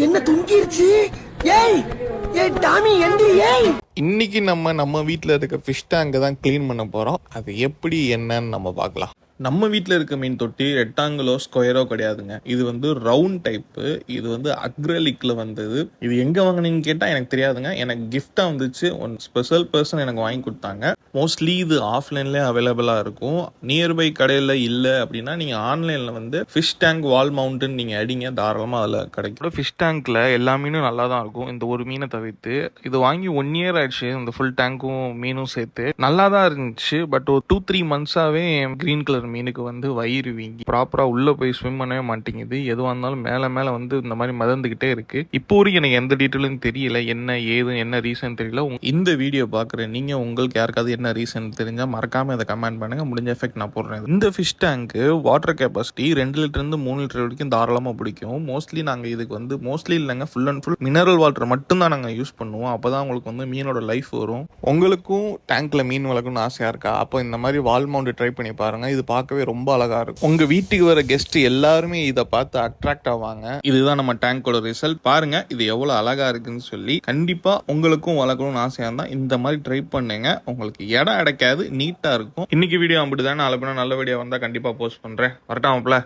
என்ன தூங்கிருச்சு? ஏய் ஏய் டாமி எந்திரி ஏய். இன்னைக்கு நம்ம வீட்டில் இருக்க ஃபிஷ் டேங்கை தான் க்ளீன் பண்ண போகிறோம். அது எப்படி என்னன்னு நம்ம பார்க்கலாம். நம்ம வீட்டில் இருக்க மீன் தொட்டி ரெக்டாங்கிளோ ஸ்கொயரோ கிடையாதுங்க. இது வந்து ரவுண்ட் டைப்பு. இது வந்து அக்ரலிக்கில் வந்தது. இது எங்கே வாங்கினீங்கன்னு கேட்டால் எனக்கு தெரியாதுங்க. எனக்கு கிஃப்டாக வந்துச்சு. ஒன் ஸ்பெஷல் பர்சன் எனக்கு வாங்கி கொடுத்தாங்க. மோஸ்ட்லி இது ஆஃப்லைன்லேயே அவைலபிளாக இருக்கும். நியர்பை கடையில் இல்லை அப்படின்னா நீங்கள் ஆன்லைனில் வந்து ஃபிஷ் டேங்க் வால் மவுண்டன் நீங்கள் அடிங்க, தாராளமாக அதில் கிடைக்கும். ஃபிஷ் டேங்க்கில் எல்லா மீனும் நல்லா தான் இருக்கும். இந்த ஒரு மீனை தவிர்த்து இது வாங்கி 1 year ஆயிடுச்சு. இந்த ஃபுல் டேங்க்கும் மீனும் சேர்த்து நல்லா தான் இருந்துச்சு. பட் ஒரு 2-3 months-ஆவே கிரீன் கலர் மீனுக்கு வந்து வயிறு வீங்கி ப்ராப்பராக உள்ளே போய் ஸ்விம் பண்ணவே மாட்டேங்குது. எதுவாக இருந்தாலும் மேலே வந்து இந்த மாதிரி மிதந்துக்கிட்டே இருக்கு. இப்போ வரைக்கும் எனக்கு எந்த டீட்டெயிலும் தெரியல, என்ன ஏது என்ன ரீசன் தெரியல. இந்த வீடியோ பார்க்குறேன் நீங்கள் உங்களுக்கு யாருக்காவது என்ன ரீசன் தெரிஞ்சால் மறக்காமல் அதை கமெண்ட் பண்ணுங்கள். முடிஞ்ச எஃபெக்ட் நான் போடுறேன். இந்த ஃபிஷ் டேங்க்கு வாட்டர் கெப்பாசிட்டி 2 லிட்டர்லேருந்து 3 லிட்டர் வரைக்கும் தாராளமாக பிடிக்கும். மோஸ்ட்லி நாங்கள் இதுக்கு வந்து மோஸ்ட்லி இல்லைங்க, full and full mineral water மட்டும்தான் நாங்கள் யூஸ் பண்ணுவோம். அப்போ தான் உங்களுக்கு வந்து மீனோட லைஃப் வரும். உங்களுக்கும் டேங்க்கில் மீன் வளர்க்கணும்னு ஆசையாக இருக்கா? அப்போ இந்த மாதிரி வால் மவுண்ட் ட்ரை பண்ணி பாருங்கள். இது பார்க்கவே ரொம்ப அழகாக இருக்கும். உங்கள் வீட்டுக்கு வர கெஸ்ட் எல்லாருமே இதை பார்த்து அட்ராக்ட் ஆவாங்க. இதுதான் நம்ம டேங்கோட ரிசல்ட். பாருங்க இது எவ்வளோ அழகாக இருக்குன்னு சொல்லி. கண்டிப்பாக உங்களுக்கும் வளர்க்கணும்னு ஆசையாக இருந்தால் இந்த மாதிரி ட்ரை பண்ணுங்க. உங்களுக்கு இடம் அடைக்காது, நீட்டாக இருக்கும். இன்னைக்கு வீடியோ அப்படிதான். நாளை நல்ல வீடியோ வந்தால் கண்டிப்பாக போஸ்ட் பண்ணுறேன். வரட்டாமப்ல